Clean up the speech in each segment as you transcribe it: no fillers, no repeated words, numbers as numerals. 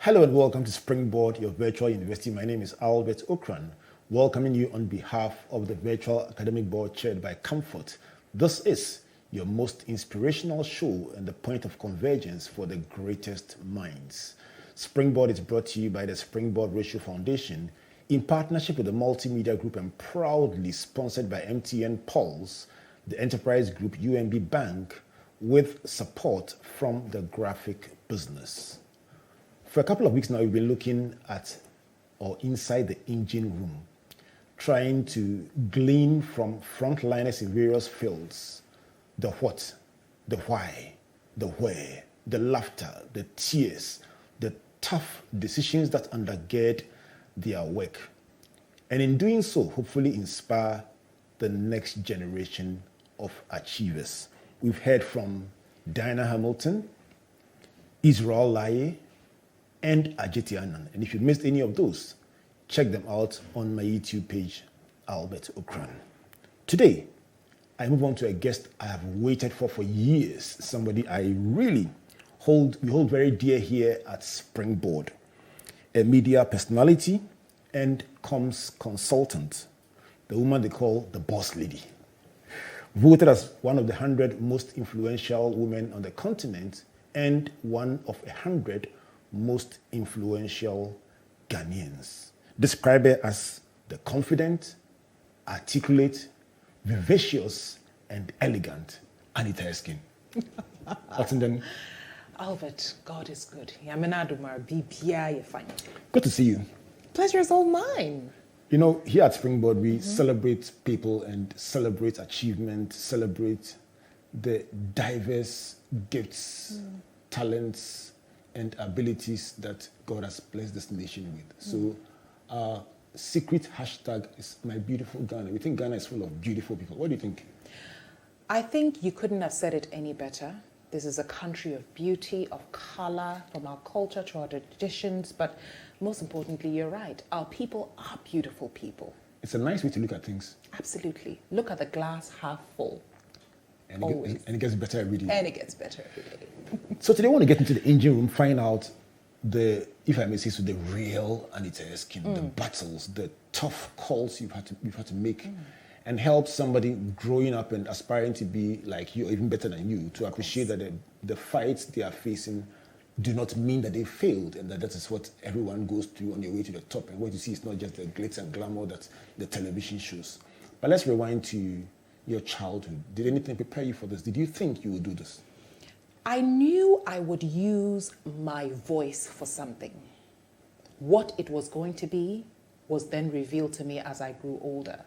Hello and welcome to Springboard, your virtual university. My name is Albert Ocran, welcoming you on behalf of the virtual academic board chaired by Comfort. This is your most inspirational show and the point of convergence for the greatest minds. Springboard is brought to you by the Springboard Ratio Foundation in partnership with the Multimedia Group and proudly sponsored by MTN Pulse, the Enterprise Group UMB Bank, with support from the graphic business. For a couple of weeks now, we've been looking at or inside the engine room, trying to glean from frontliners in various fields the what, the why, the where, the laughter, the tears, the tough decisions that undergird their work. And in doing so, hopefully inspire the next generation of achievers. We've heard from Diana Hamilton, Israel Laryea, and Adjetey Anang. And if you missed any of those, check them out on my YouTube page, Albert Ocran. Today, I move on to a guest I have waited for years, somebody I really hold very dear here at Springboard, a media personality and comms consultant, the woman they call the boss lady. Voted as one of the 100 most influential women on the continent and one of 100 most influential Ghanaians. Describe her as the confident, articulate, vivacious, and elegant Anita Erskine. What's in them? Albert, God is good. Good to see you. Pleasure is all mine. You know, here at Springboard, we celebrate people and celebrate achievement, celebrate the diverse gifts, talents, and abilities that God has blessed this nation with. So our secret hashtag is My Beautiful Ghana. We think Ghana is full of beautiful people. What do you think? I think you couldn't have said it any better. This is a country of beauty, of color, from our culture to our traditions, but most importantly, you're right. Our people are beautiful people. It's a nice way to look at things. Absolutely. Look at the glass half full. And it gets better every day. And it gets better every day. So today I want to get into the engine room, find out if I may say so, the real Anita Erskine, the battles, the tough calls you've had to make, and help somebody growing up and aspiring to be like you or even better than you to appreciate that the fights they are facing do not mean that they failed, and that is what everyone goes through on their way to the top. And what you see is not just the glitz and glamour that the television shows. But let's rewind to your childhood. Did anything prepare you for this? Did you think you would do this? I knew I would use my voice for something. What it was going to be was then revealed to me as I grew older.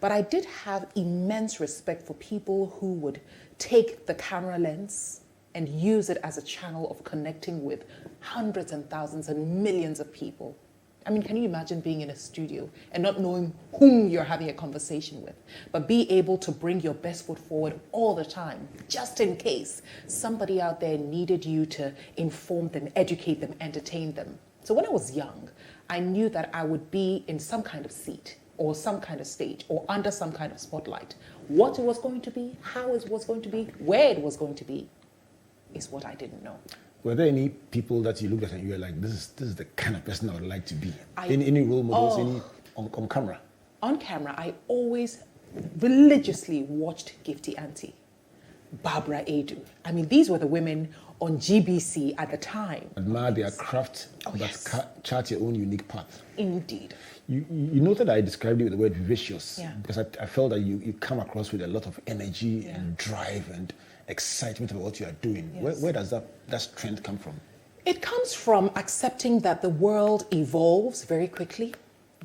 But I did have immense respect for people who would take the camera lens and use it as a channel of connecting with hundreds and thousands and millions of people. I mean, can you imagine being in a studio and not knowing whom you're having a conversation with, but be able to bring your best foot forward all the time, just in case somebody out there needed you to inform them, educate them, entertain them. So when I was young, I knew that I would be in some kind of seat or some kind of stage or under some kind of spotlight. What it was going to be, how it was going to be, where it was going to be, is what I didn't know. Were there any people that you looked at and you were like, this is the kind of person I would like to be? Any role models, any on camera? On camera, I always religiously watched Gifty Auntie, Barbara Adu. I mean, these were the women on GBC at the time. Admire their craft, chart your own unique path. Indeed. You noted I described you with the word vivacious, because I felt that you come across with a lot of energy and drive and excitement about what you are doing. Yes. Where does that strength come from? It comes from accepting that the world evolves very quickly,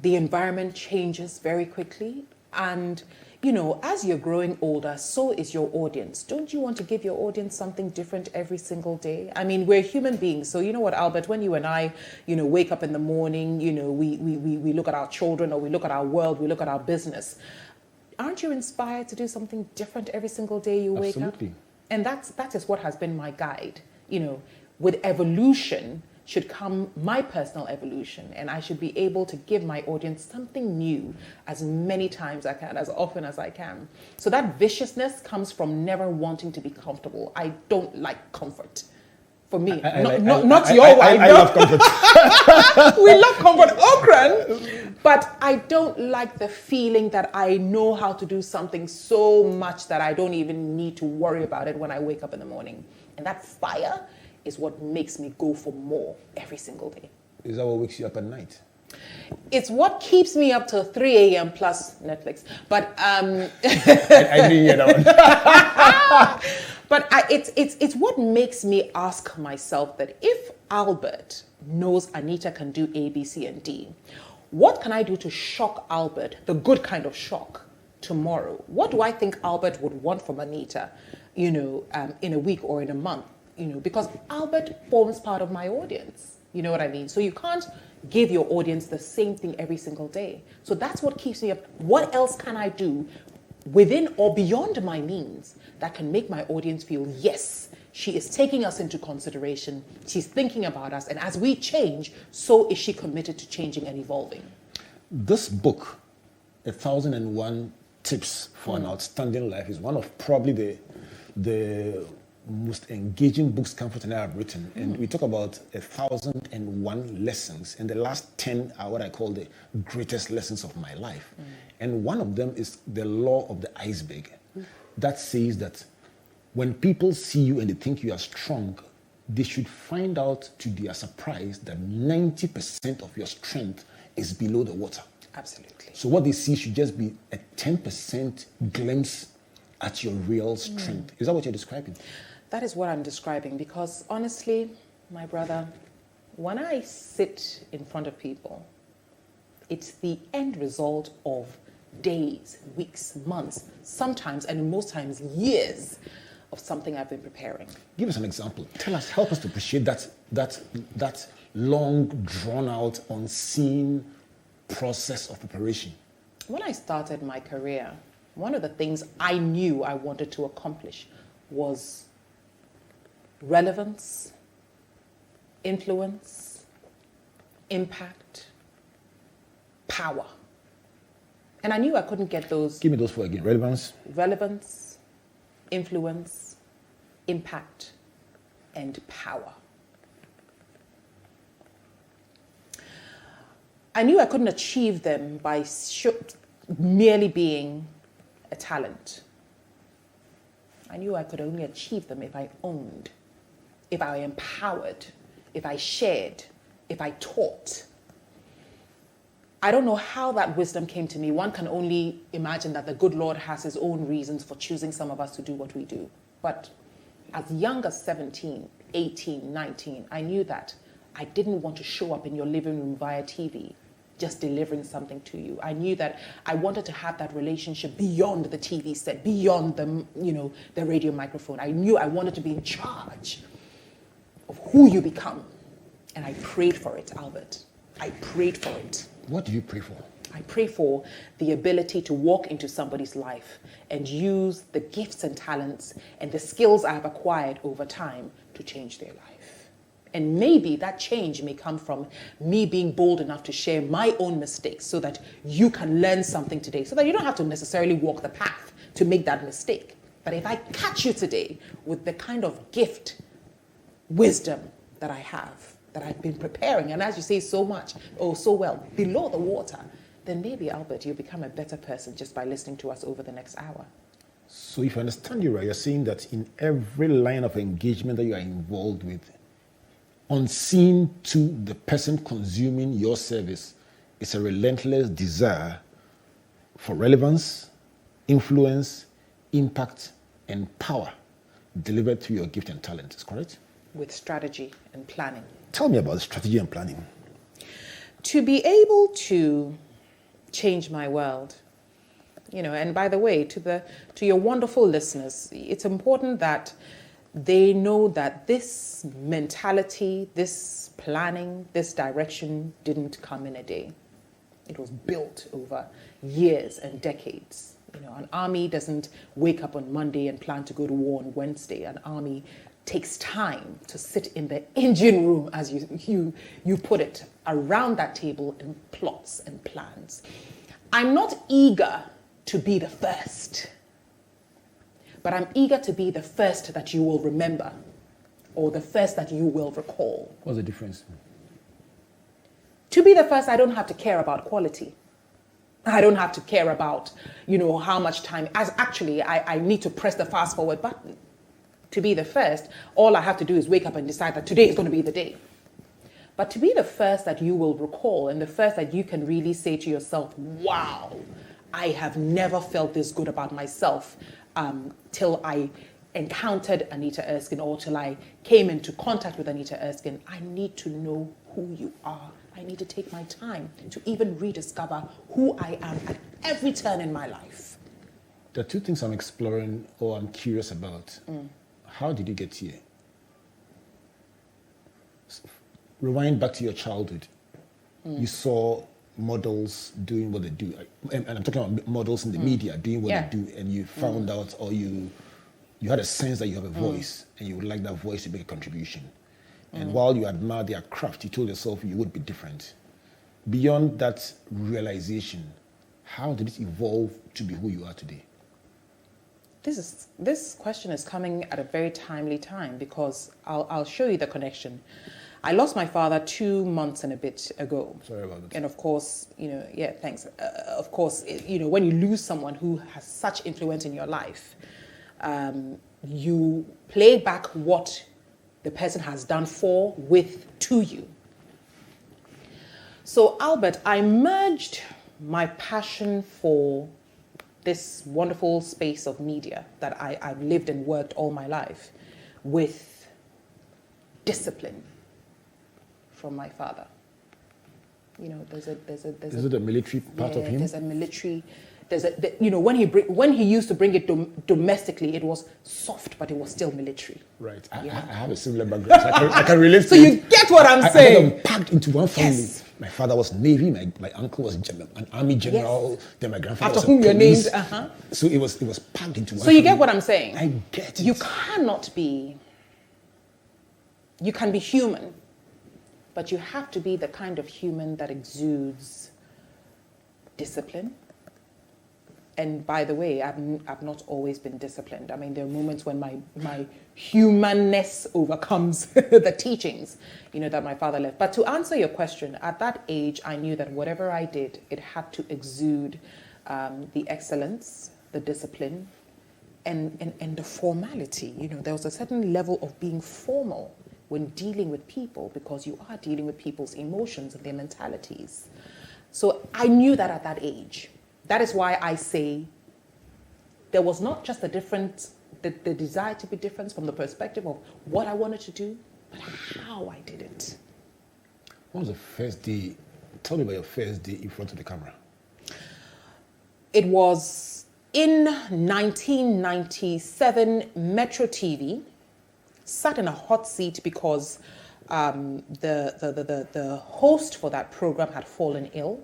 the environment changes very quickly, and you know, as you're growing older, so is your audience. Don't you want to give your audience something different every single day? I mean, we're human beings, so you know what, Albert, when you and I, wake up in the morning, we look at our children or we look at our world, we look at our business. Aren't you inspired to do something different every single day you wake up? Absolutely. And that is what has been my guide. With evolution should come my personal evolution, and I should be able to give my audience something new as many times I can, as often as I can. So that viciousness comes from never wanting to be comfortable. I don't like comfort. For me, I not your wife. I love comfort. We love comfort, Ocran. But I don't like the feeling that I know how to do something so much that I don't even need to worry about it when I wake up in the morning. And that fire is what makes me go for more every single day. Is that what wakes you up at night? It's what keeps me up till 3 a.m. plus Netflix. But I didn't hear that one. But it's what makes me ask myself that if Albert knows Anita can do A, B, C, and D, what can I do to shock Albert, the good kind of shock, tomorrow? What do I think Albert would want from Anita, in a week or in a month? Because Albert forms part of my audience. You know what I mean? So you can't give your audience the same thing every single day. So that's what keeps me up. What else can I do within or beyond my means that can make my audience feel, yes, she is taking us into consideration, she's thinking about us, and as we change, so is she committed to changing and evolving. This book, 1001 Tips for an Outstanding Life, is one of probably the most engaging books Comfort and I have written. And we talk about 1001 lessons, and the last 10 are what I call the greatest lessons of my life. And one of them is the law of the iceberg. That says that when people see you and they think you are strong, they should find out to their surprise that 90% of your strength is below the water. Absolutely. So what they see should just be a 10% glimpse at your real strength. Is that what you're describing? That is what I'm describing, because honestly, my brother, when I sit in front of people, it's the end result of days, weeks, months, sometimes, and most times years of something I've been preparing. Give us an example. Help us to appreciate that long, drawn-out, unseen process of preparation. When I started my career, one of the things I knew I wanted to accomplish was relevance, influence, impact, power. And I knew I couldn't get those. Give me those four again. Relevance, influence, impact, and power. I knew I couldn't achieve them by merely being a talent. I knew I could only achieve them if I owned, if I empowered, if I shared, if I taught. I don't know how that wisdom came to me. One can only imagine that the good Lord has his own reasons for choosing some of us to do what we do. But as young as 17, 18, 19, I knew that I didn't want to show up in your living room via TV, just delivering something to you. I knew that I wanted to have that relationship beyond the TV set, beyond the radio microphone. I knew I wanted to be in charge of who you become. And I prayed for it, Albert. I prayed for it. What do you pray for? I pray for the ability to walk into somebody's life and use the gifts and talents and the skills I've acquired over time to change their life. And maybe that change may come from me being bold enough to share my own mistakes so that you can learn something today, so that you don't have to necessarily walk the path to make that mistake. But if I catch you today with the kind of gift, wisdom that I have, that I've been preparing, and as you say so well, below the water, then maybe, Albert, you'll become a better person just by listening to us over the next hour. So if I understand you right, you're saying that in every line of engagement that you are involved with, unseen to the person consuming your service, is a relentless desire for relevance, influence, impact, and power delivered through your gift and talent. Is correct? With strategy and planning. Tell me about strategy and planning. To be able to change my world, and by the way, to your wonderful listeners, it's important that they know that this mentality, this planning, this direction didn't come in a day. It was built over years and decades. An army doesn't wake up on Monday and plan to go to war on Wednesday. An army takes time to sit in the engine room, as you put it, around that table and plots and plans. I'm not eager to be the first, but I'm eager to be the first that you will remember or the first that you will recall. What's the difference? To be the first, I don't have to care about quality. I don't have to care about, how much time. As actually, I need to press the fast forward button. To be the first, all I have to do is wake up and decide that today is going to be the day. But to be the first that you will recall and the first that you can really say to yourself, wow, I have never felt this good about myself till I encountered Anita Erskine or till I came into contact with Anita Erskine. I need to know who you are. I need to take my time to even rediscover who I am at every turn in my life. There are two things I'm exploring or I'm curious about. How did you get here? Rewind back to your childhood. You saw models doing what they do. And I'm talking about models in the media doing what they do, and you found out, or you had a sense that you have a voice and you would like that voice to make a contribution. And while you admire their craft, you told yourself you would be different. Beyond that realization, how did it evolve to be who you are today? This question is coming at a very timely time because I'll show you the connection. I lost my father 2 months and a bit ago. Sorry about that. And of course, thanks. Of course, when you lose someone who has such influence in your life, you play back what the person has done to you. So, Albert, I merged my passion for this wonderful space of media that I've lived and worked all my life with discipline from my father. There's Is it a military part of him? There's a military. When he used to bring it domestically, it was soft, but it was still military. Right. I have a similar background. So I can relate to it. So you get what I'm saying. I'm packed into one family. Yes. My father was Navy. My uncle was an army general. Yes. Then my grandfather After was whom you're police. named. So it was packed into one. So you family. get what I'm saying. I get it. You cannot be. You can be human, but you have to be the kind of human that exudes discipline. And by the way, I've not always been disciplined. I mean, there are moments when my humanness overcomes the teachings, that my father left. But to answer your question, at that age, I knew that whatever I did, it had to exude the excellence, the discipline, and the formality. There was a certain level of being formal when dealing with people because you are dealing with people's emotions and their mentalities. So I knew that at that age. That is why I say there was not just the desire to be different from the perspective of what I wanted to do, but how I did it. What was the first day? Tell me about your first day in front of the camera. It was in 1997, Metro TV sat in a hot seat because the host for that program had fallen ill.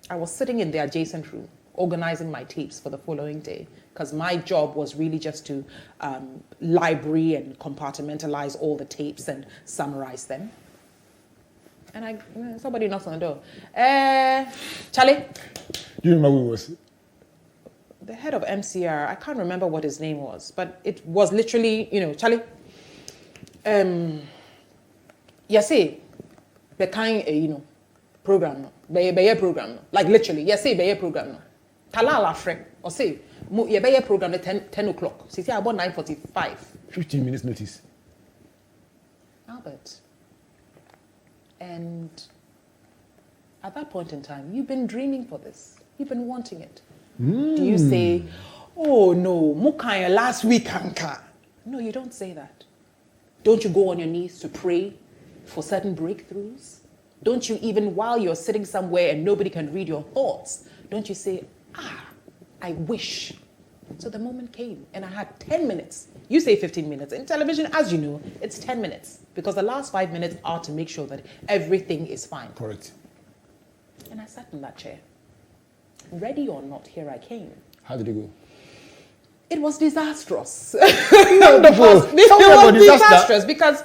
I was sitting in the adjacent room, organizing my tapes for the following day because my job was really just to library and compartmentalize all the tapes and summarize them. And somebody knocks on the door. Charlie? Do you remember who it was? The head of MCR. I can't remember what his name was, but it was literally, Charlie. Yes, the kind, program, be program, like literally, yes, be program. No. Talala friend, or say, be program at 10 o'clock. See, about 9:45. 15 minutes notice. Albert. And at that point in time, you've been dreaming for this. You've been wanting it. Do you say, oh no, mukaya last week, Anka? No, you don't say that. Don't you go on your knees to pray for certain breakthroughs? Don't you even while you're sitting somewhere and nobody can read your thoughts, don't you say, I wish. So the moment came and I had 10 minutes. You say 15 minutes. In television, as you know, it's 10 minutes because the last 5 minutes are to make sure that everything is fine. Correct. And I sat in that chair. Ready or not, here I came. How did it go? It was disastrous. It was disastrous because,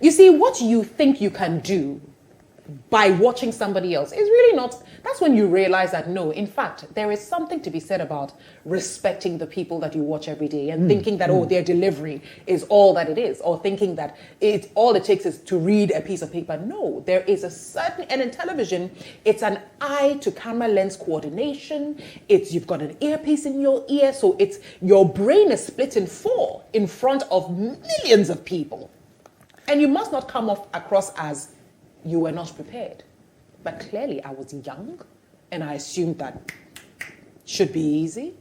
you see, what you think you can do by watching somebody else. It's really not. That's when you realize that no, in fact, there is something to be said about respecting the people that you watch every day and thinking that, oh, their delivery is all that it is, or thinking that it's all it takes is to read a piece of paper. No, there is a certain, and in television, it's an eye to camera lens coordination. It's, you've got an earpiece in your ear, so it's, your brain is split in four in front of millions of people. And you must not come off across as you were not prepared. But clearly I was young and I assumed that should be easy.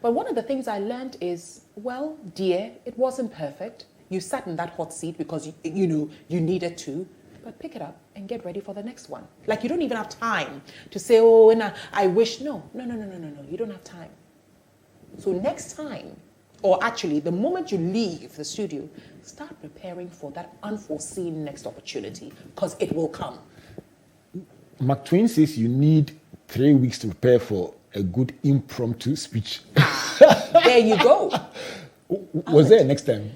But one of the things I learned is, well, dear, it wasn't perfect. You sat in that hot seat because you needed to, but pick it up and get ready for the next one. Like, you don't even have time to say, oh, and I wish. No, you don't have time. So next time, or actually the moment you leave the studio, start preparing for that unforeseen next opportunity, because it will come. Mark Twain says you need 3 weeks to prepare for a good impromptu speech. There you go. Was there a next time?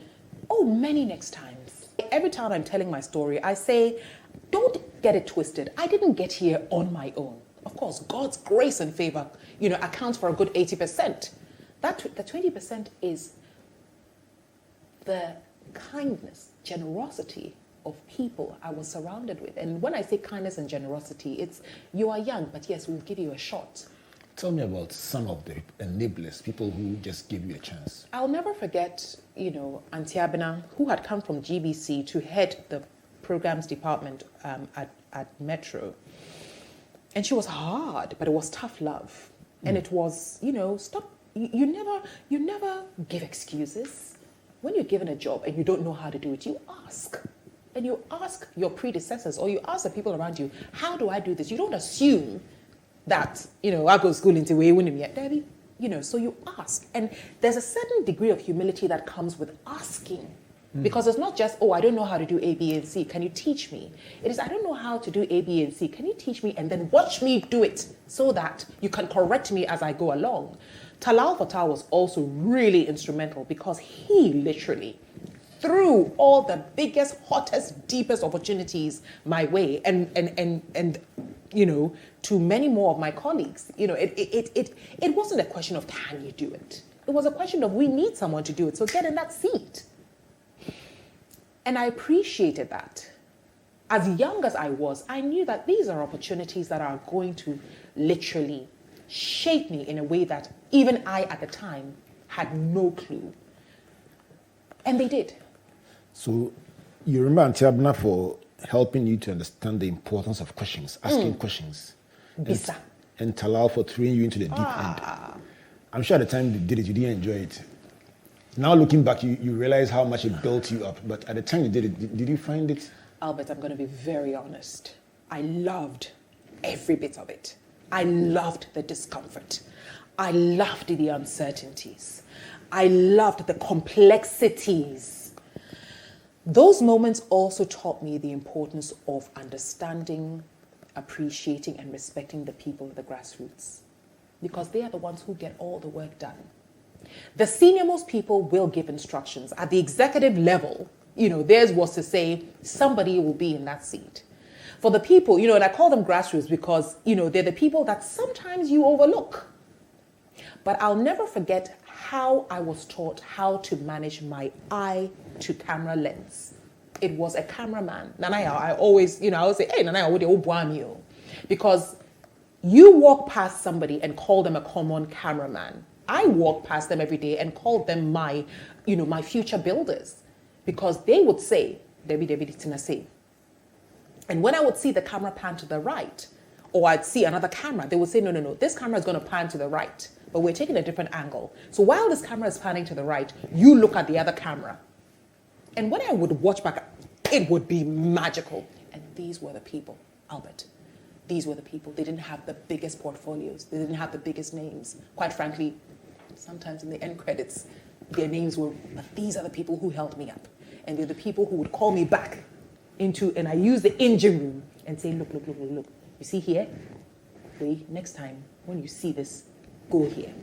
Oh, many next times. Every time I'm telling my story, I say, don't get it twisted. I didn't get here on my own. Of course, God's grace and favor, accounts for a good 80%. The 20% is the kindness, generosity of people I was surrounded with. And when I say kindness and generosity, it's, you are young, but yes, we'll give you a shot. Tell me about some of the enablers, people who just give you a chance. I'll never forget, Auntie Abena, who had come from GBC to head the programs department at Metro. And she was hard, but it was tough love. And it was, stop. You never give excuses. When you're given a job and you don't know how to do it, you ask. And you ask your predecessors, or you ask the people around you, how do I do this? You don't assume that, I go to school into way when yet, Debbie. So you ask. And there's a certain degree of humility that comes with asking. Because it's not just, oh, I don't know how to do A, B, and C. Can you teach me? It is, I don't know how to do A, B, and C. Can you teach me? And then watch me do it so that you can correct me as I go along. Talal Fatah was also really instrumental because he literally threw all the biggest, hottest, deepest opportunities my way, and to many more of my colleagues. It wasn't a question of can you do it. It was a question of we need someone to do it, so get in that seat. And I appreciated that. As young as I was, I knew that these are opportunities that are going to literally shape me in a way that even I, at the time, had no clue. And they did. So you remember Auntie Abena for helping you to understand the importance of questions, asking questions. Bisa. And Talal for throwing you into the deep end. I'm sure at the time you did it, you didn't enjoy it. Now looking back, you realize how much it built you up. But at the time you did it, did you find it? Albert, I'm going to be very honest. I loved every bit of it. I loved the discomfort. I loved the uncertainties. I loved the complexities. Those moments also taught me the importance of understanding, appreciating, and respecting the people at the grassroots, because they are the ones who get all the work done. The senior-most people will give instructions. At the executive level, theirs was to say, somebody will be in that seat. For the people, and I call them grassroots because, they're the people that sometimes you overlook. But I'll never forget how I was taught how to manage my eye to camera lens. It was a cameraman. Nanaya, I always, I would say, hey, Nanaya, what do you? Because you walk past somebody and call them a common cameraman. I walk past them every day and call them my future builders, because they would say, Debbie, Tina say. And when I would see the camera pan to the right, or I'd see another camera, they would say, no, this camera is going to pan to the right, but we're taking a different angle. So while this camera is panning to the right, you look at the other camera. And when I would watch back, it would be magical. And these were the people, Albert. These were the people. They didn't have the biggest portfolios. They didn't have the biggest names. Quite frankly, sometimes in the end credits, their names were, but these are the people who held me up. And they're the people who would call me back into, and I use the engine room and say, look. You see here? Wait, next time, when you see this, go here.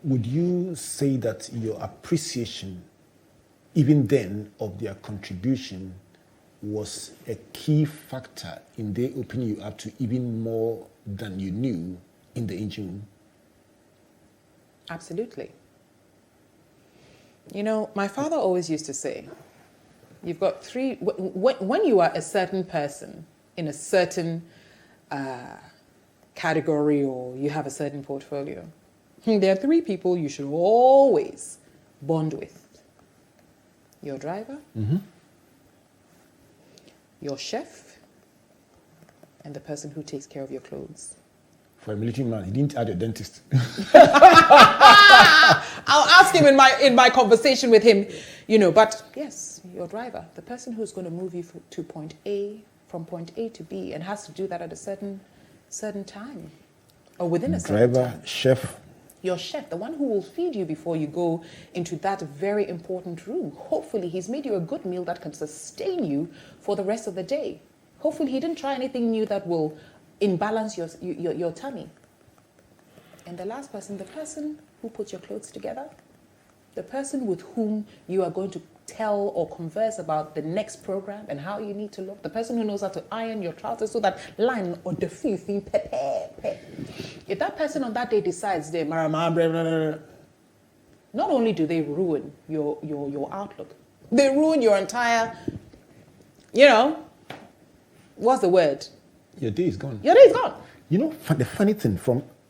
Would you say that your appreciation, even then, of their contribution was a key factor in they opening you up to even more than you knew in the engine room? Absolutely. You know, my father always used to say, you've got three, when you are a certain person in a certain category or you have a certain portfolio, there are three people you should always bond with. Your driver, your chef, and the person who takes care of your clothes. For a military man, he didn't add a dentist. I'll ask him in my conversation with him, you know, but yes, your driver, the person who's going to move you to point A, from point A to B, and has to do that at a certain time, or within a certain time. Driver, chef. Your chef, the one who will feed you before you go into that very important room. Hopefully he's made you a good meal that can sustain you for the rest of the day. Hopefully he didn't try anything new that will imbalance your tummy. And the last person, the person who puts your clothes together, the person with whom you are going to tell or converse about the next program and how you need to look, the person who knows how to iron your trousers so that line or the filthy pepe. If that person on that day decides they not only do they ruin your outlook, they ruin your entire, you know, what's the word? Your day is gone. Your day is gone. You know, the funny thing,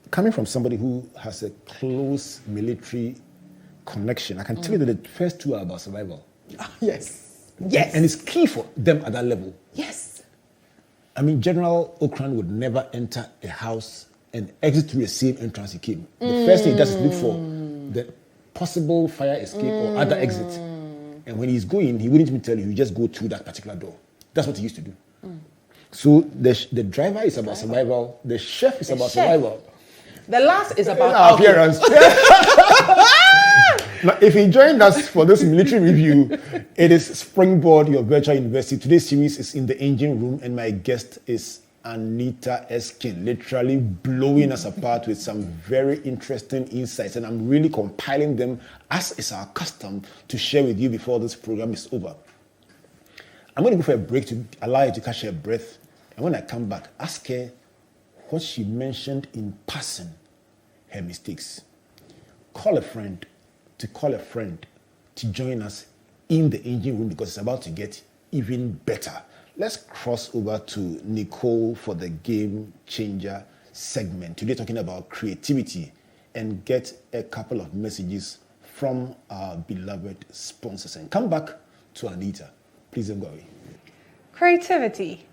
coming from somebody who has a close military connection, I can tell you that the first two are about survival. Yes. Yes. And it's key for them at that level. Yes. I mean, General Ocran would never enter a house and exit through the same entrance he came. The first thing he does is look for the possible fire escape or other exit. And when he's going, he wouldn't even tell you, he just go through that particular door. That's what he used to do. So the driver is about survival. The chef is about survival. The last is about appearance. Now, if you joined us for this military review, it is Springboard, your virtual university. Today's series is in the engine room, and my guest is Anita Erskine, literally blowing us apart with some very interesting insights. And I'm really compiling them, as is our custom, to share with you before this program is over. I'm going to go for a break to allow her to catch her breath. And when I come back, ask her what she mentioned in passing, her mistakes. Call a friend to join us in the engine room because it's about to get even better. Let's cross over to Nicole for the Game Changer segment. Today talking about creativity and get a couple of messages from our beloved sponsors. And come back to Anita. Please don't go away. Creativity.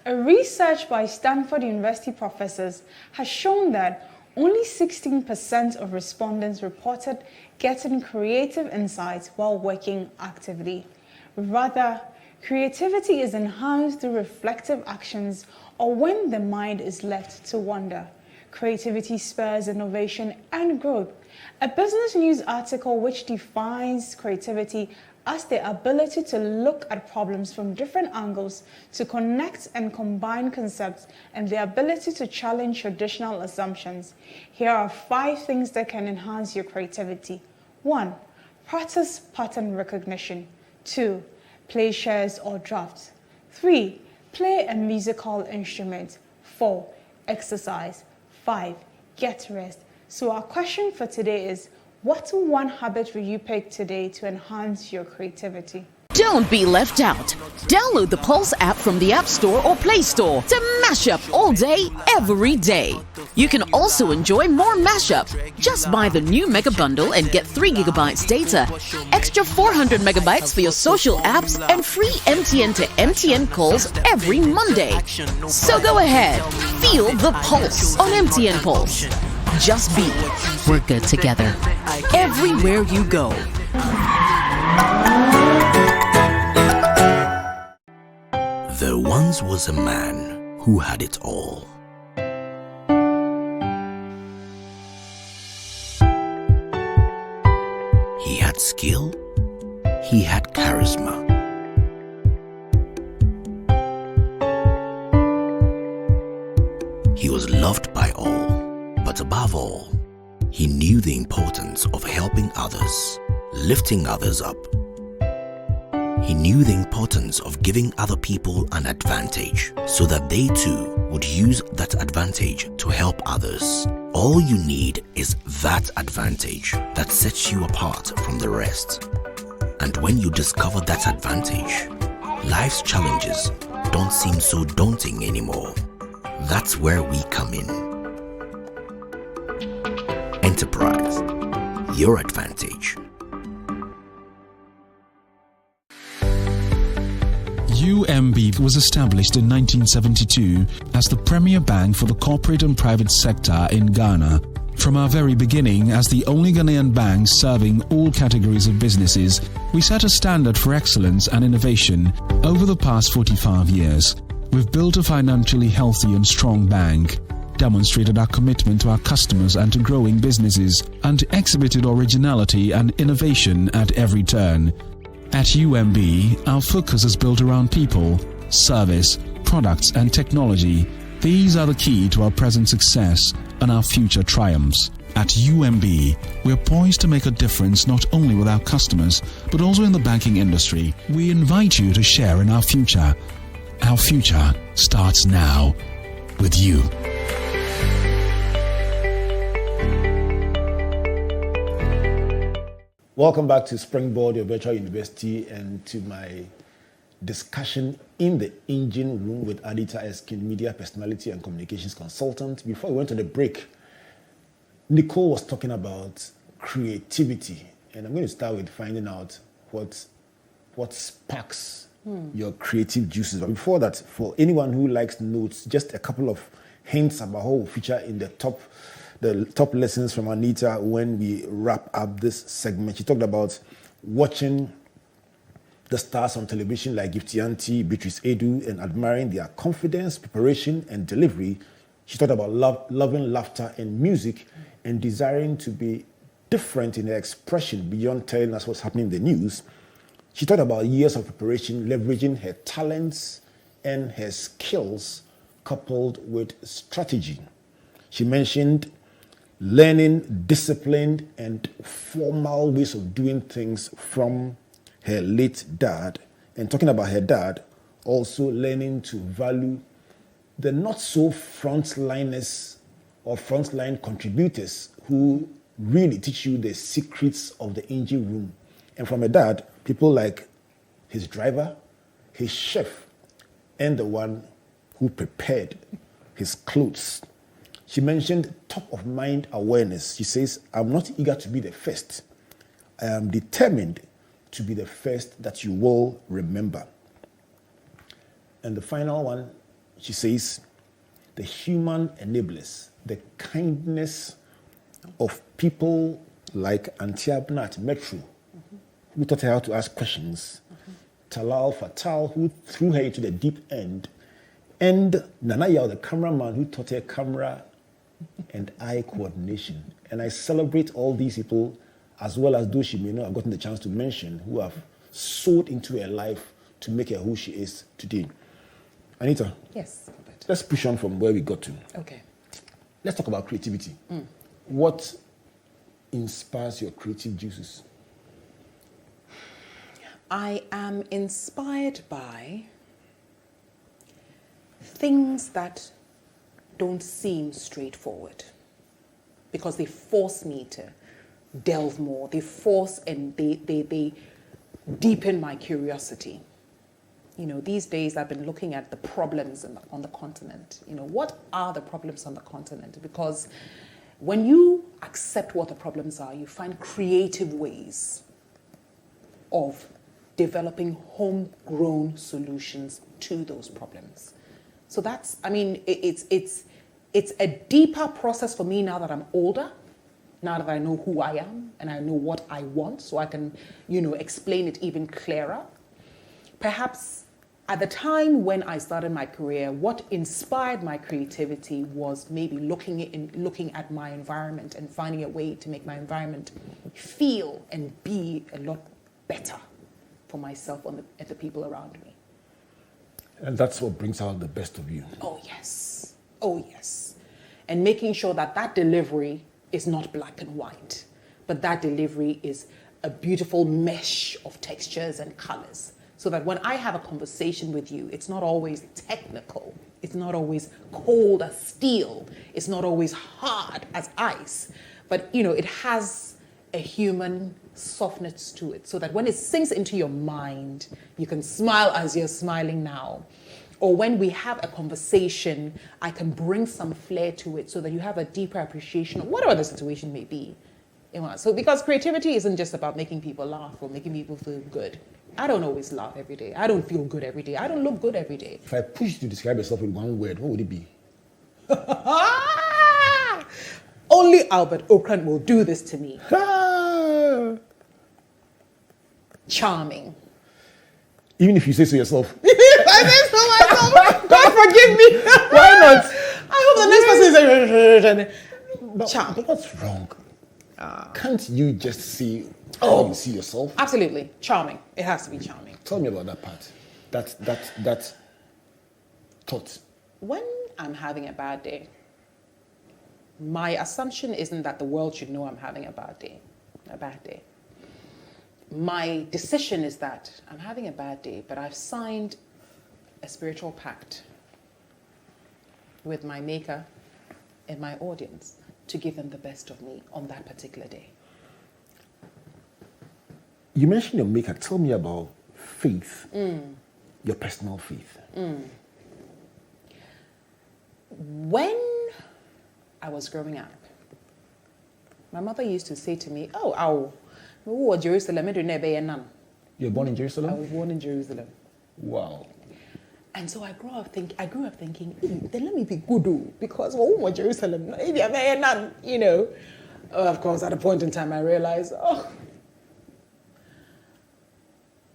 A research by Stanford University professors has shown that only 16% of respondents reported getting creative insights while working actively. Rather, creativity is enhanced through reflective actions or when the mind is left to wander. Creativity spurs innovation and growth. A business news article which defines creativity as the ability to look at problems from different angles, to connect and combine concepts, and the ability to challenge traditional assumptions. Here are 5 things that can enhance your creativity. 1. Practice pattern recognition. 2. Play shares or drafts. 3. Play a musical instrument. 4. Exercise. 5. Get rest. So our question for today is, what one habit will you pick today to enhance your creativity? Don't be left out. Download the Pulse app from the App Store or Play Store to mash up all day, every day. You can also enjoy more mashup. Just buy the new Mega Bundle and get 3 gigabytes data, extra 400 megabytes for your social apps, and free MTN to MTN calls every Monday. So go ahead, feel the pulse on MTN Pulse. Just be. We're good together. Everywhere you go. There once was a man who had it all. He had skill, he had charisma. He was loved by all, but above all, he knew the importance of helping others, lifting others up. He knew the importance of giving other people an advantage so that they too would use that advantage to help others. All you need is that advantage that sets you apart from the rest. And when you discover that advantage, life's challenges don't seem so daunting anymore. That's where we come in. Enterprise, your advantage. UMB was established in 1972 as the premier bank for the corporate and private sector in Ghana. From our very beginning, as the only Ghanaian bank serving all categories of businesses, we set a standard for excellence and innovation. Over the past 45 years, we've built a financially healthy and strong bank, demonstrated our commitment to our customers and to growing businesses, and exhibited originality and innovation at every turn. At UMB, our focus is built around people, service, products and technology. These are the key to our present success and our future triumphs. At UMB, we are poised to make a difference not only with our customers, but also in the banking industry. We invite you to share in our future. Our future starts now with you. Welcome back to Springboard, your virtual university, and to my discussion in the engine room with Anita Erskine, media personality and communications consultant. Before we went to the break, Nicole was talking about creativity, and I'm going to start with finding out what sparks your creative juices. But before that, for anyone who likes notes, just a couple of hints about how we'll feature in the top lessons from Anita when we wrap up this segment. She talked about watching the stars on television like Gifty Auntie, Beatrice Edu, and admiring their confidence, preparation, and delivery. She talked about loving laughter and music and desiring to be different in her expression beyond telling us what's happening in the news. She talked about years of preparation, leveraging her talents and her skills coupled with strategy. She mentioned learning disciplined and formal ways of doing things from her late dad. And talking about her dad, also learning to value the not so frontliners or frontline contributors who really teach you the secrets of the engine room. And from her dad, people like his driver, his chef, and the one who prepared his clothes. She mentioned top of mind awareness. She says, I'm not eager to be the first. I am determined to be the first that you will remember. And the final one, she says, the human enablers, the kindness of people like Auntie Abna at Metro, who taught her how to ask questions, Talal Fatal, who threw her into the deep end, and Nana Yao, the cameraman, who taught her camera and eye coordination. And I celebrate all these people, as well as those she may not have gotten the chance to mention, who have soared into her life to make her who she is today. Anita. Yes. Let's push on from where we got to. Okay. Let's talk about creativity. What inspires your creative juices? I am inspired by things that don't seem straightforward because they force me to delve more. They force and they deepen my curiosity. You know, these days I've been looking at the problems on the continent. You know, what are the problems on the continent? Because when you accept what the problems are, you find creative ways of developing homegrown solutions to those problems. So that's, I mean, it's a deeper process for me now that I'm older, now that I know who I am and I know what I want, so I can, you know, explain it even clearer. Perhaps at the time when I started my career, what inspired my creativity was maybe looking at my environment and finding a way to make my environment feel and be a lot better for myself and the people around me. And that's what brings out the best of you. Oh, yes. Oh, yes. And making sure that that delivery is not black and white, but that delivery is a beautiful mesh of textures and colors So that when I have a conversation with you, it's not always technical. It's not always cold as steel. It's not always hard as ice. But, it has a human softness to it. So that when it sinks into your mind, you can smile as you're smiling now. Or when we have a conversation, I can bring some flair to it so that you have a deeper appreciation of whatever the situation may be. So because creativity isn't just about making people laugh or making people feel good. I don't always laugh every day. I don't feel good every day. I don't look good every day. If I push you to describe yourself in one word, what would it be? Only Albert Ocran will do this to me. Charming. Even if you say so yourself. I say so myself. God forgive me. Why not? I hope the next person is charming. But what's wrong? Can't you just see how you see yourself? Absolutely. Charming. It has to be charming. Tell me about that part. That thought. When I'm having a bad day, my assumption isn't that the world should know I'm having a bad day. My decision is that I'm having a bad day, but I've signed a spiritual pact with my maker and my audience to give them the best of me on that particular day. You mentioned your maker. Tell me about faith, your personal faith. When I was growing up, my mother used to say to me, Jerusalem, You were born in Jerusalem? I was born in Jerusalem. Wow. And so I grew up thinking, then let me be good, because Jerusalem, Of course, at a point in time, I realized,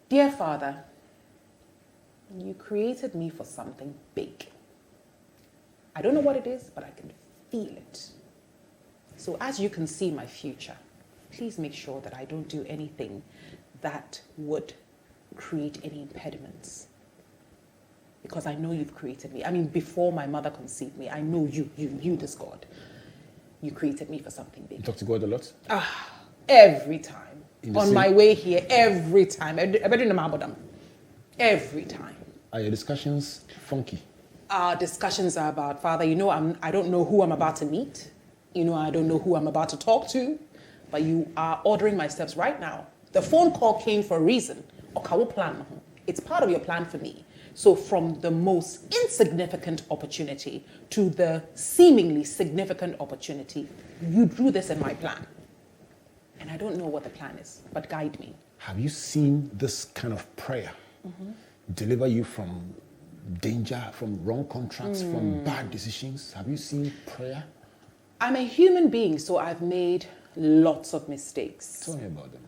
dear Father, you created me for something big. I don't know what it is, but I can feel it. So as you can see my future, please make sure that I don't do anything that would create any impediments. Because I know you've created me. I mean, before my mother conceived me, I know you, this God. You created me for something big. You talk to God a lot? Every time. On my way here, every time. Every time. Are your discussions funky? Our discussions are about, Father, I don't know who I'm about to meet. I don't know who I'm about to talk to. But you are ordering my steps right now. The phone call came for a reason. Plan. It's part of your plan for me. So from the most insignificant opportunity to the seemingly significant opportunity, you drew this in my plan. And I don't know what the plan is, but guide me. Have you seen this kind of prayer deliver you from danger, from wrong contracts, from bad decisions? Have you seen prayer? I'm a human being, so I've made lots of mistakes. Tell me about them.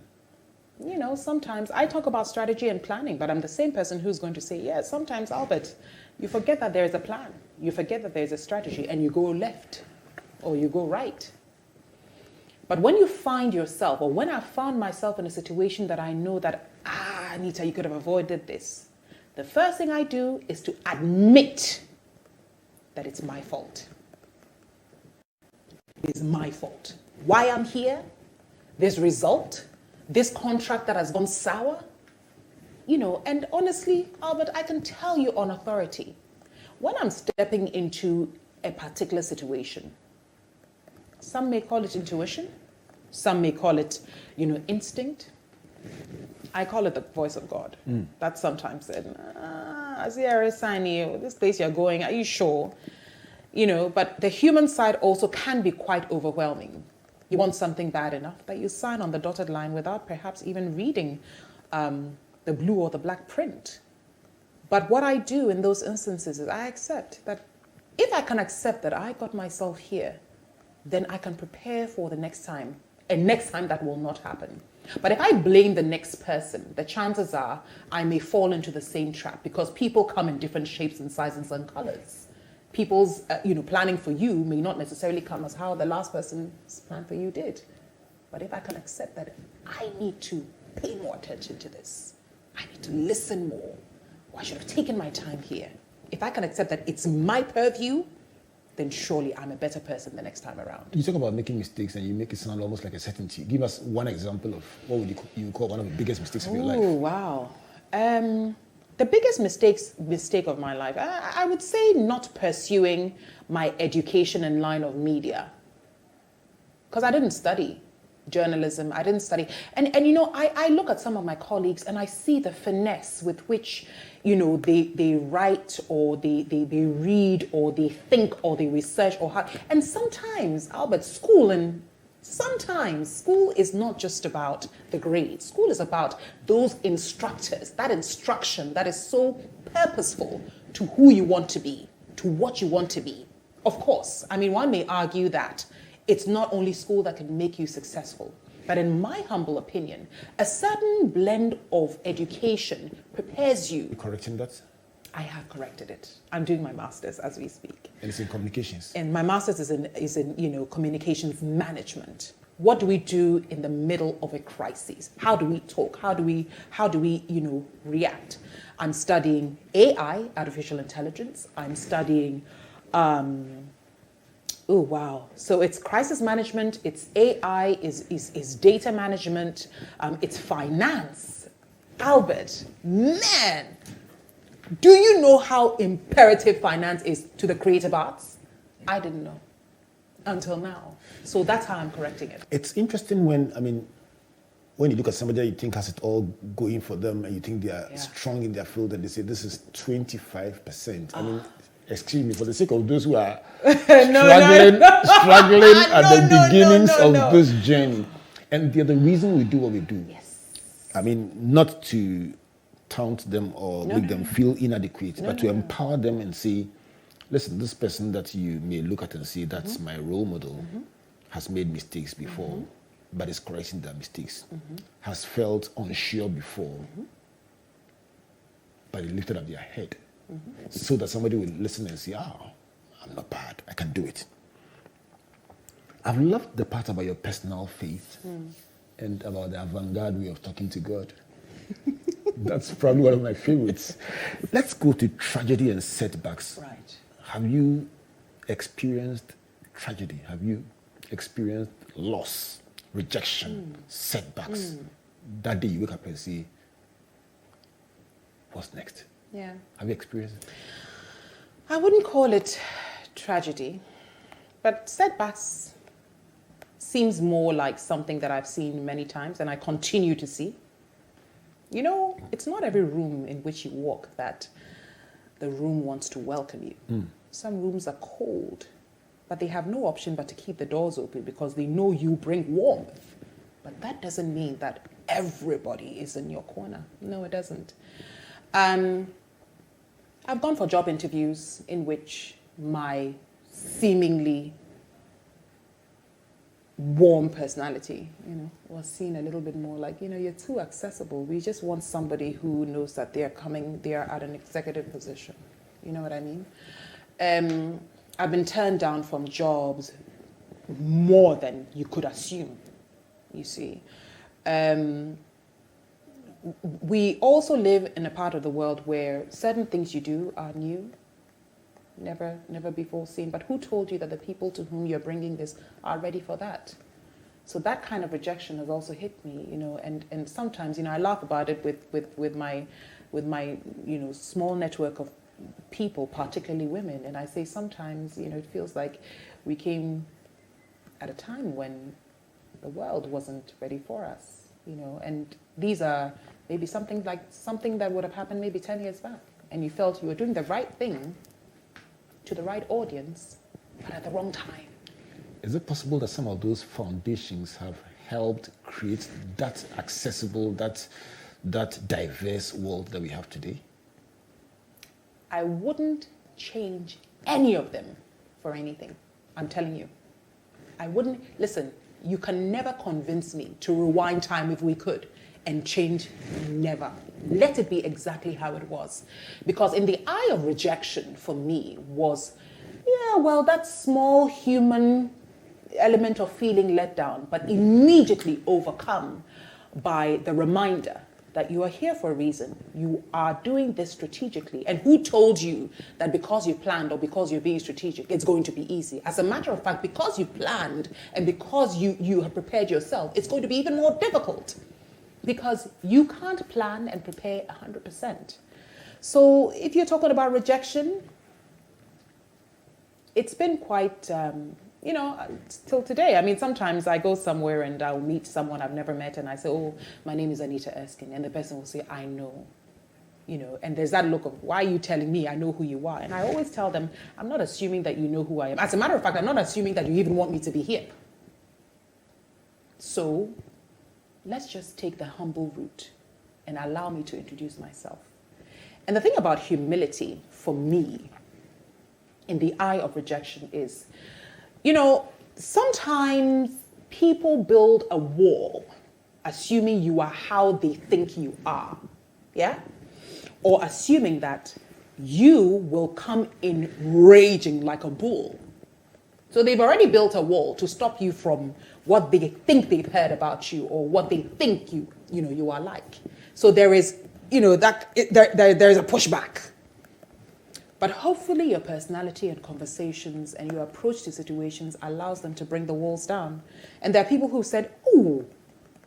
Sometimes I talk about strategy and planning, but I'm the same person who's going to say, yeah, sometimes, Albert, you forget that there's a plan. You forget that there's a strategy, and you go left or you go right. But when you find yourself, or when I found myself in a situation that I know that, Anita, you could have avoided this, the first thing I do is to admit that it's my fault. It is my fault. Why I'm here, this result, this contract that has gone sour, and honestly, Albert, I can tell you on authority, when I'm stepping into a particular situation, some may call it intuition, some may call it, instinct. I call it the voice of God. That's sometimes said, I see a sign here, this place you're going, are you sure? But the human side also can be quite overwhelming. You want something bad enough that you sign on the dotted line without perhaps even reading the blue or the black print. But what I do in those instances is I accept that if I can accept that I got myself here, then I can prepare for the next time. And next time that will not happen. But if I blame the next person, the chances are I may fall into the same trap, because people come in different shapes and sizes and colors. People's planning for you may not necessarily come as how the last person's plan for you did. But if I can accept that I need to pay more attention to this, I need to listen more, or I should have taken my time here. If I can accept that it's my purview, then surely I'm a better person the next time around. You talk about making mistakes and you make it sound almost like a certainty. Give us one example of what would you call one of the biggest mistakes of your life. Oh, wow. The biggest mistake of my life, I would say not pursuing my education in line of media. Because I didn't study journalism, I didn't study. And you know, I look at some of my colleagues and I see the finesse with which, you know, they write or they read or they think or they research or how. And sometimes, Albert, school is not just about the grades. School is about those instructors, that instruction that is so purposeful to who you want to be, to what you want to be. Of course, I mean, one may argue that it's not only school that can make you successful, but in my humble opinion, a certain blend of education prepares you. You're correcting that? I have corrected it. I'm doing my master's as we speak. And it's in communications. And my master's is in you know, communications management. What do we do in the middle of a crisis? How do we talk? How do we you know, react? I'm studying AI, artificial intelligence. I'm studying oh wow! So it's crisis management. It's AI. Is data management. It's finance. Albert, man, do you know how imperative finance is to the creative arts? I didn't know until now. So that's how I'm correcting it. It's interesting when you look at somebody that you think has it all going for them, and you think they are strong in their field, and they say this is 25%. I mean, excuse me, for the sake of those who are struggling at the beginnings of this journey. And they're the reason we do what we do. Yes. I mean, not to taunt them or make them feel inadequate, but to empower them and say, listen, this person that you may look at and say, that's my role model, has made mistakes before, but is correcting their mistakes, has felt unsure before, but they lifted up their head. So that somebody will listen and say, I'm not bad, I can do it. I've loved the part about your personal faith and about the avant-garde way of talking to God. That's probably one of my favorites. Let's go to tragedy and setbacks. Right. Have you experienced tragedy? Have you experienced loss, rejection, setbacks? That day you wake up and say, what's next? Yeah. Have you experienced it? I wouldn't call it tragedy, but setbacks seems more like something that I've seen many times and I continue to see. You know, it's not every room in which you walk that the room wants to welcome you. Some rooms are cold, but they have no option but to keep the doors open because they know you bring warmth. But that doesn't mean that everybody is in your corner. No, it doesn't. I've gone for job interviews in which my seemingly warm personality, you know, was seen a little bit more like, you know, you're too accessible. We just want somebody who knows that they're at an executive position. You know what I mean? I've been turned down from jobs more than you could assume, you see. We also live in a part of the world where certain things you do are new, never before seen. But who told you that the people to whom you're bringing this are ready for that? So that kind of rejection has also hit me, you know. And sometimes, you know, I laugh about it with my you know, small network of people, particularly women. And I say sometimes, you know, it feels like we came at a time when the world wasn't ready for us, you know. And these are maybe something that would have happened maybe 10 years back, and you felt you were doing the right thing to the right audience, but at the wrong time. Is it possible that some of those foundations have helped create that accessible, that diverse world that we have today? I wouldn't change any of them for anything. I'm telling you. I wouldn't. Listen, you can never convince me to rewind time if we could and change. Never. Let it be exactly how it was. Because in the eye of rejection for me was, yeah, well, that small human element of feeling let down, but immediately overcome by the reminder that you are here for a reason. You are doing this strategically. And who told you that because you planned or because you're being strategic, it's going to be easy? As a matter of fact, because you planned and because you have prepared yourself, it's going to be even more difficult. because you can't plan and prepare 100%. So if you're talking about rejection, it's been quite, till today. I mean, sometimes I go somewhere and I'll meet someone I've never met and I say, oh, my name is Anita Erskine. And the person will say, I know. And there's that look of, why are you telling me I know who you are? And I always tell them, I'm not assuming that you know who I am. As a matter of fact, I'm not assuming that you even want me to be here. So let's just take the humble route and allow me to introduce myself. And the thing about humility for me in the eye of rejection is, sometimes people build a wall assuming you are how they think you are. Yeah? Or assuming that you will come in raging like a bull. So they've already built a wall to stop you from what they think they've heard about you or what they think you are like. So there is, there's a pushback. But hopefully your personality and conversations and your approach to situations allows them to bring the walls down. And there are people who said, oh,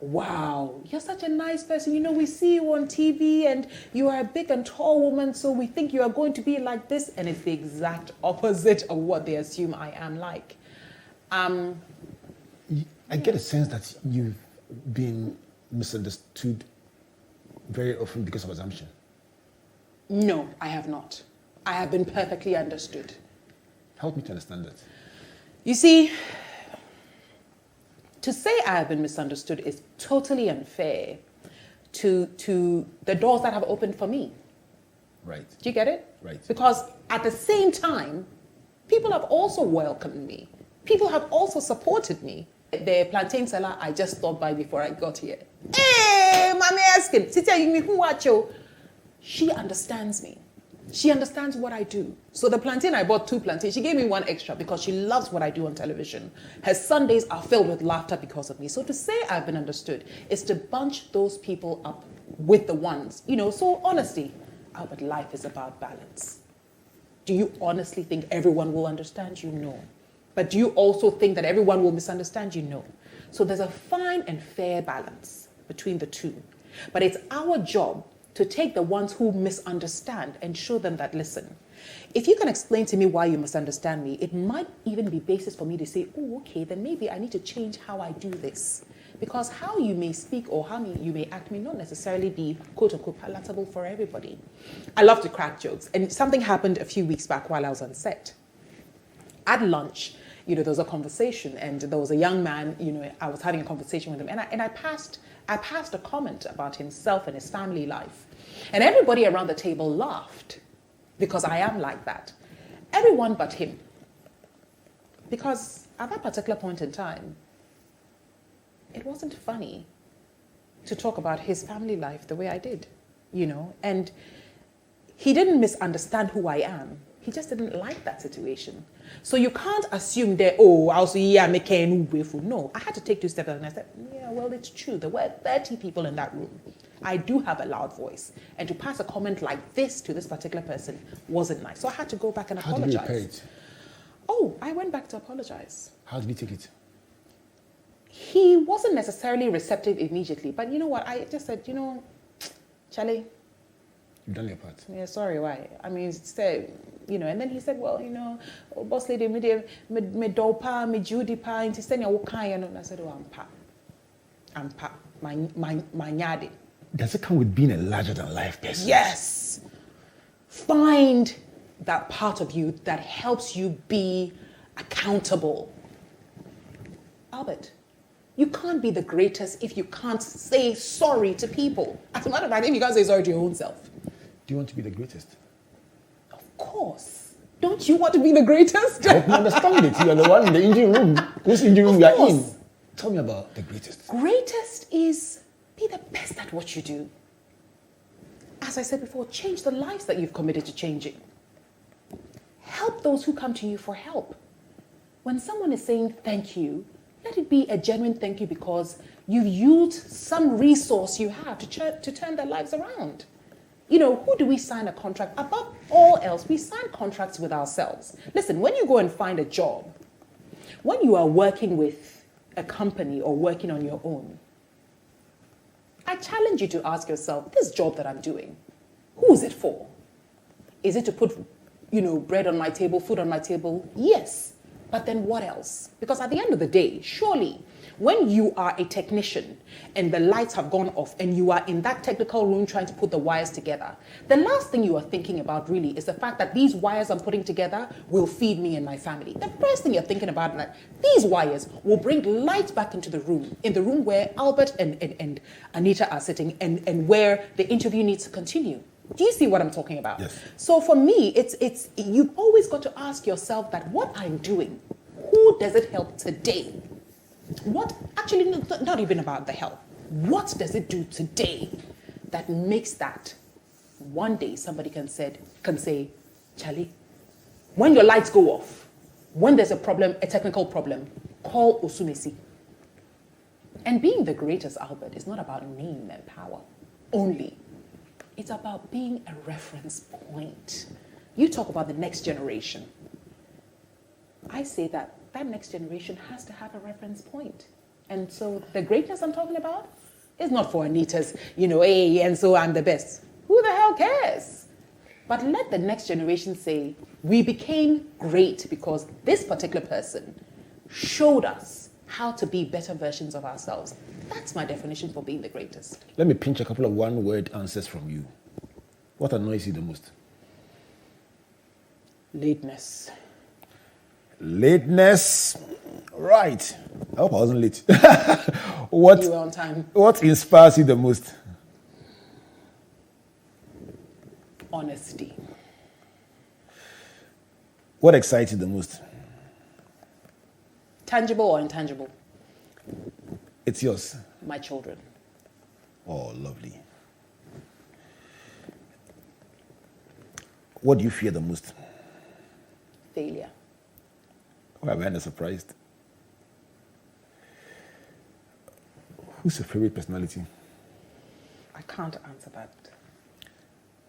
wow, you're such a nice person. We see you on TV and you are a big and tall woman, so we think you are going to be like this. And it's the exact opposite of what they assume I am like. I get a sense that you've been misunderstood very often because of assumption. No, I have not. I have been perfectly understood. Help me to understand that. You see, to say I have been misunderstood is totally unfair to the doors that have opened for me. Right. Do you get it? Right. Because at the same time, people have also welcomed me. People have also supported me. The plantain seller I just stopped by before I got here. Hey, Mami Erskine, she understands me. She understands what I do. So the plantain, I bought 2 plantains. She gave me 1 extra because she loves what I do on television. Her Sundays are filled with laughter because of me. So to say I've been understood is to bunch those people up with the ones. So honestly, Albert, life is about balance. Do you honestly think everyone will understand you? No. But do you also think that everyone will misunderstand you? No. So there's a fine and fair balance between the two. But it's our job to take the ones who misunderstand and show them that, listen, if you can explain to me why you misunderstand me, it might even be basis for me to say, oh, okay, then maybe I need to change how I do this. Because how you may speak or how you may act may not necessarily be, quote unquote, palatable for everybody. I love to crack jokes. And something happened a few weeks back while I was on set. At lunch, there was a conversation and there was a young man, I was having a conversation with him and I passed a comment about himself and his family life. And everybody around the table laughed because I am like that. Everyone but him. Because at that particular point in time, it wasn't funny to talk about his family life the way I did, and he didn't misunderstand who I am. He just didn't like that situation. So you can't assume that, no, I had to take 2 steps and I said, yeah, well, it's true. There were 30 people in that room. I do have a loud voice. And to pass a comment like this to this particular person wasn't nice. So I had to go back and apologize. How did you repay it? Oh, I went back to apologize. How did he take it? He wasn't necessarily receptive immediately. But you know what? I just said, Charlie, you've done your part. Yeah, sorry, why? I mean, and then he said, well, boss lady, me dopa, me Judy pa, and he said, and I said, oh, I'm pa, my nyade. Does it come with being a larger-than-life person? Yes. Find that part of you that helps you be accountable. Albert, you can't be the greatest if you can't say sorry to people. As a matter of fact, if you can't say sorry to your own self. Do you want to be the greatest? Of course. Don't you want to be the greatest? Help me understand it. You are the one in the engine room. Whose engine room you are in? Tell me about the greatest. Greatest is be the best at what you do. As I said before, change the lives that you've committed to changing. Help those who come to you for help. When someone is saying thank you, let it be a genuine thank you because you've used some resource you have to turn their lives around. Who do we sign a contract? Above all else, we sign contracts with ourselves. Listen, when you go and find a job, when you are working with a company or working on your own, I challenge you to ask yourself, this job that I'm doing, who is it for? Is it to put, bread on my table, food on my table? Yes. But then what else? Because at the end of the day, surely, when you are a technician and the lights have gone off and you are in that technical room trying to put the wires together, the last thing you are thinking about really is the fact that these wires I'm putting together will feed me and my family. The first thing you're thinking about is that these wires will bring light back into the room where Albert and Anita are sitting and where the interview needs to continue. Do you see what I'm talking about? Yes. So for me, it's you've always got to ask yourself that what I'm doing, who does it help today? What, actually, not even about the help. What does it do today that makes that one day somebody can say, Charlie, when your lights go off, when there's a problem, a technical problem, call Osumesi. And being the greatest, Albert, is not about name and power only. It's about being a reference point. You talk about the next generation. I say that next generation has to have a reference point. And so the greatness I'm talking about is not for Anita's, hey, and so I'm the best. Who the hell cares? But let the next generation say, we became great because this particular person showed us how to be better versions of ourselves. That's my definition for being the greatest. Let me pinch a couple of one-word answers from you. What annoys you the most? Lateness. Lateness. Right. I hope I wasn't late. What, you were on time. What inspires you the most? Honesty. What excites you the most? Tangible or intangible? It's yours. My children. Oh, lovely. What do you fear the most? Failure. Oh, I'm kind of surprised. Who's your favorite personality? I can't answer that.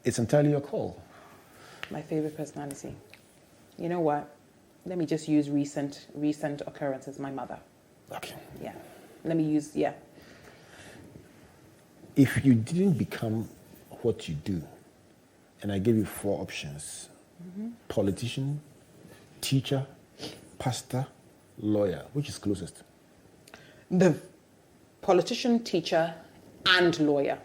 It's entirely your call. My favorite personality. You know what? Let me just use recent occurrences. My mother. Okay. Yeah. Let me use, yeah. If you didn't become what you do, and I gave you 4 options, politician, teacher, pastor, lawyer, which is closest? The politician, teacher, and lawyer.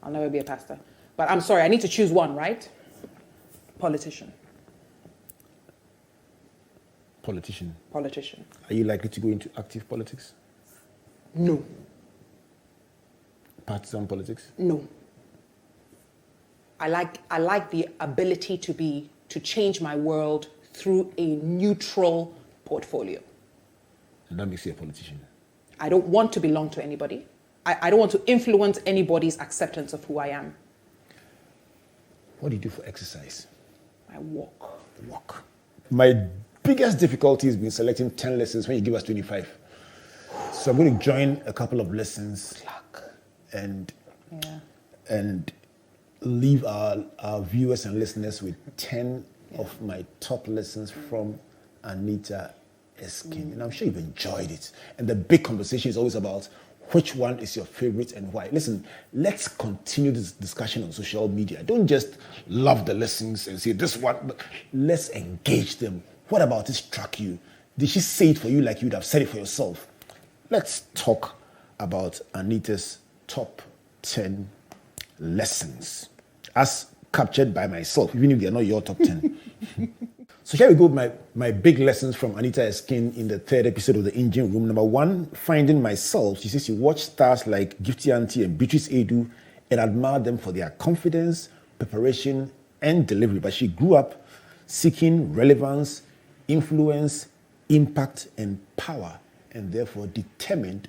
I'll never be a pastor. But I'm sorry, I need to choose one, right? Politician. Politician. Politician. Are you likely to go into active politics? No. Partisan politics? No. I like the ability to change my world through a neutral portfolio. And that makes you a politician. I don't want to belong to anybody. I don't want to influence anybody's acceptance of who I am. What do you do for exercise? I walk. Walk. My biggest difficulty has been selecting 10 lessons when you give us 25. So I'm going to join a couple of lessons and leave our viewers and listeners with 10 of my top lessons from Anita Erskine. And I'm sure you've enjoyed it. And the big conversation is always about which one is your favorite and why. Listen, let's continue this discussion on social media. Don't just love the lessons and say this one, but let's engage them. What about it struck you? Did she say it for you like you'd have said it for yourself? Let's talk about Anita's top 10 lessons as captured by myself, even if they're not your top 10. So here we go with my big lessons from Anita Erskine in the 3rd episode of The Engine Room. Number 1, finding myself. She says you watch stars like Gifty Auntie and Beatrice Edu and admire them for their confidence, preparation, and delivery. But she grew up seeking relevance, influence, impact, and power, and therefore determined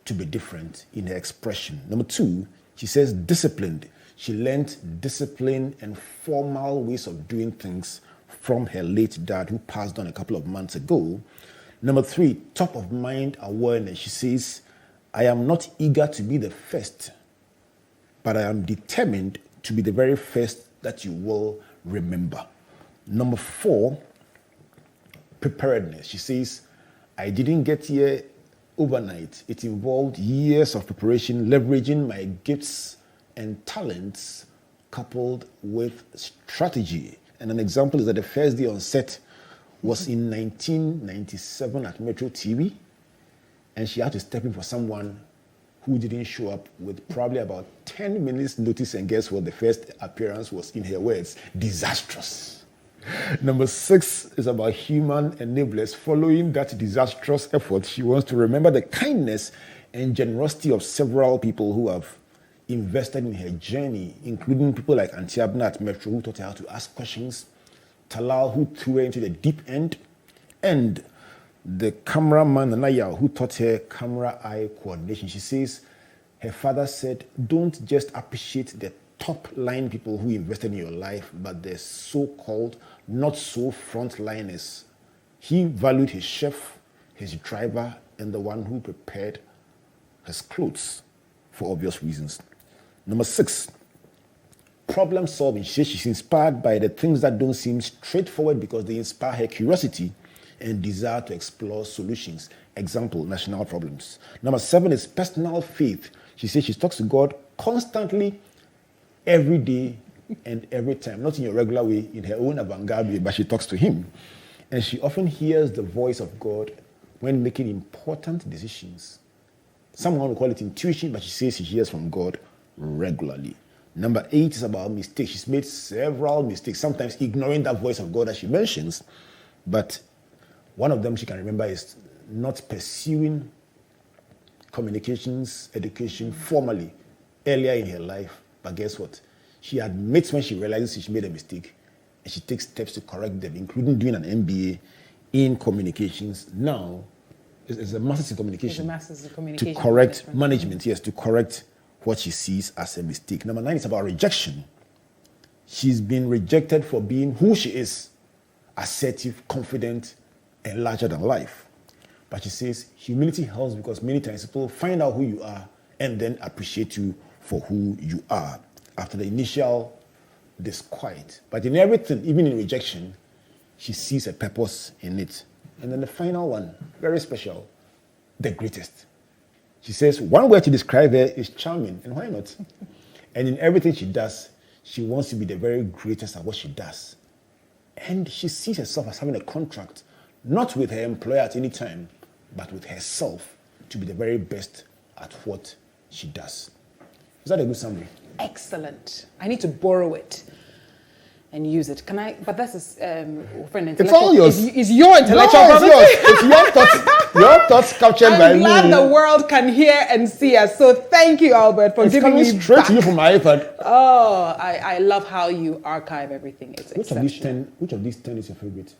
to be different in her expression. Number 2, she says disciplined. She learned discipline and formal ways of doing things from her late dad, who passed on a couple of months ago. Number 3, top of mind awareness. She says, I am not eager to be the first, but I am determined to be the very first that you will remember. Number 4, preparedness. She says, I didn't get here overnight. It involved years of preparation, leveraging my gifts and talents coupled with strategy. And an example is that the first day on set was in 1997 at Metro TV, and she had to step in for someone who didn't show up with probably about 10 minutes notice, and guess what? The first appearance was, in her words, disastrous. Number 6 is about human enablers. Following that disastrous effort, she wants to remember the kindness and generosity of several people who have invested in her journey, including people like Auntie Abna at Metro, who taught her how to ask questions, Talal, who threw her into the deep end, and the cameraman, Anaya, who taught her camera eye coordination. She says her father said, don't just appreciate the top line people who invested in your life, but the so-called not so frontliners. He valued his chef, his driver, and the one who prepared his clothes for obvious reasons. Number 6, problem solving. She's inspired by the things that don't seem straightforward because they inspire her curiosity and desire to explore solutions. Example, national problems. Number 7 is personal faith. She says she talks to God constantly, every day and every time. Not in your regular way, in her own avant-garde way, but she talks to him. And she often hears the voice of God when making important decisions. Someone will call it intuition, but she says she hears from God regularly. Number 8 is about mistakes. She's made several mistakes, sometimes ignoring that voice of God that she mentions, but one of them she can remember is not pursuing communications education formally earlier in her life. But guess what? She admits when she realizes she made a mistake, and she takes steps to correct them, including doing an MBA in communications. Now, it's a master's in communication. It's a master's in communication. To correct management, yes, to correct what she sees as a mistake. Number 9 is about rejection. She's been rejected for being who she is, assertive, confident, and larger than life. But she says humility helps because many times people find out who you are and then appreciate you for who you are after the initial disquiet. But in everything, even in rejection, she sees a purpose in it. And then the final one, very special, the greatest. She says one word to describe her is charming, and why not? And in everything she does, she wants to be the very greatest at what she does. And she sees herself as having a contract, not with her employer at any time, but with herself to be the very best at what she does. Is that a good summary? Excellent. I need to borrow it and use it. Can I? But this is friend. It's all yours. Is your intellectual property? It's your thoughts. Your thoughts captured by me. I'm glad the world can hear and see us. So thank you, Albert, for giving me It's coming straight to you from my iPad. Oh, I love how you archive everything. It's exceptional. Which of these 10 is your favorite?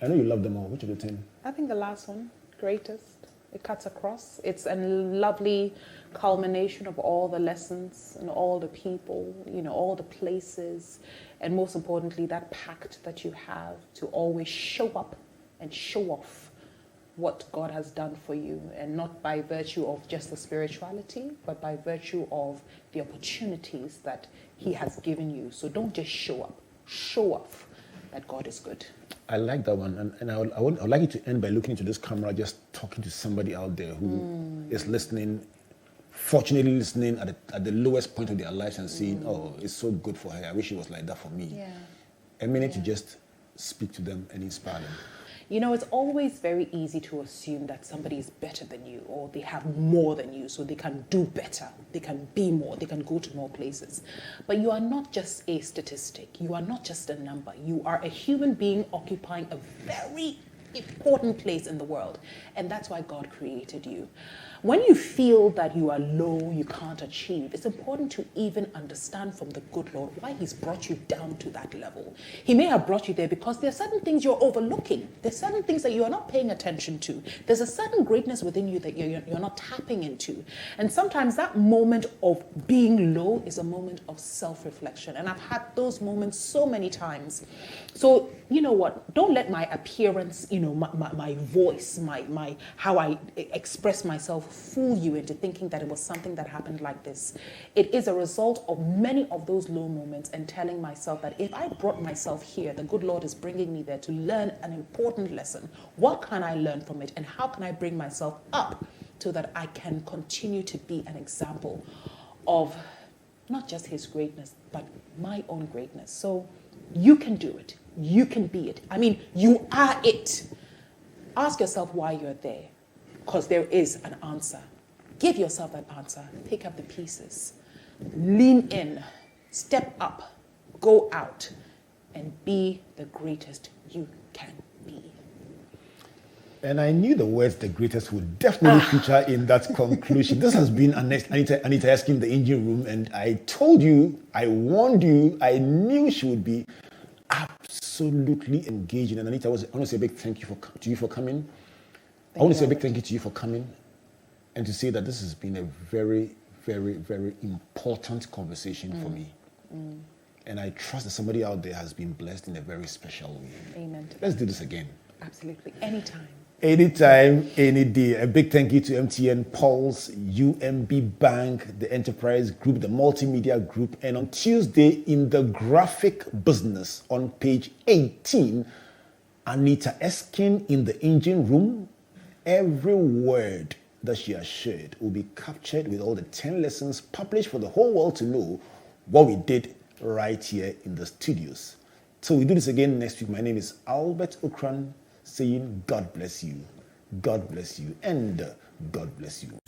I know you love them all. Which of the 10? I think the last one, greatest. It cuts across. It's a lovely culmination of all the lessons and all the people, all the places, and most importantly, that pact that you have to always show up and show off what God has done for you, and not by virtue of just the spirituality, but by virtue of the opportunities that He has given you. So don't just show up, show off that God is good. I like that one, and I would like you to end by looking into this camera, just talking to somebody out there who is listening, fortunately listening at the lowest point of their lives and saying, oh, it's so good for her. I wish it was like that for me. Yeah. A minute to just speak to them and inspire them. It's always very easy to assume that somebody is better than you, or they have more than you, so they can do better, they can be more, they can go to more places. But you are not just a statistic, you are not just a number, you are a human being occupying a very important place in the world. And that's why God created you. When you feel that you are low, you can't achieve, it's important to even understand from the good Lord why He's brought you down to that level. He may have brought you there because there are certain things you're overlooking. There's certain things that you are not paying attention to. There's a certain greatness within you that you're not tapping into. And sometimes that moment of being low is a moment of self-reflection. And I've had those moments so many times. So, you know what? Don't let my appearance, my voice, my how I express myself fool you into thinking that it was something that happened like this. It is a result of many of those low moments and telling myself that if I brought myself here, the good Lord is bringing me there to learn an important lesson. What can I learn from it, and how can I bring myself up so that I can continue to be an example of not just his greatness, but my own greatness. So you can do it. You can be it. I mean, you are it. Ask yourself why you're there, because there is an answer. Give yourself that answer. Pick up the pieces. Lean in. Step up. Go out and be the greatest you can be. And I knew the words "the greatest" would definitely feature in that conclusion. This has been Anita Erskine in the engine room, and I told you, I warned you, I knew she would be absolutely engaging. And Anita, I want to say a big thank you to you for coming. I want to say a big thank you to you for coming, and to say that this has been a very, very, very important conversation for me. And I trust that somebody out there has been blessed in a very special way. Amen. Let's do this again. Absolutely. Anytime. Anytime, any day. A big thank you to MTN, Pulse, UMB Bank, the Enterprise Group, the Multimedia Group, and on Tuesday in the graphic business on page 18, Anita Erskine in the engine room. Every word that she has shared will be captured with all the 10 lessons published for the whole world to know what we did right here in the studios. So we do this again next week. My name is Albert Ocran, saying God bless you, and God bless you.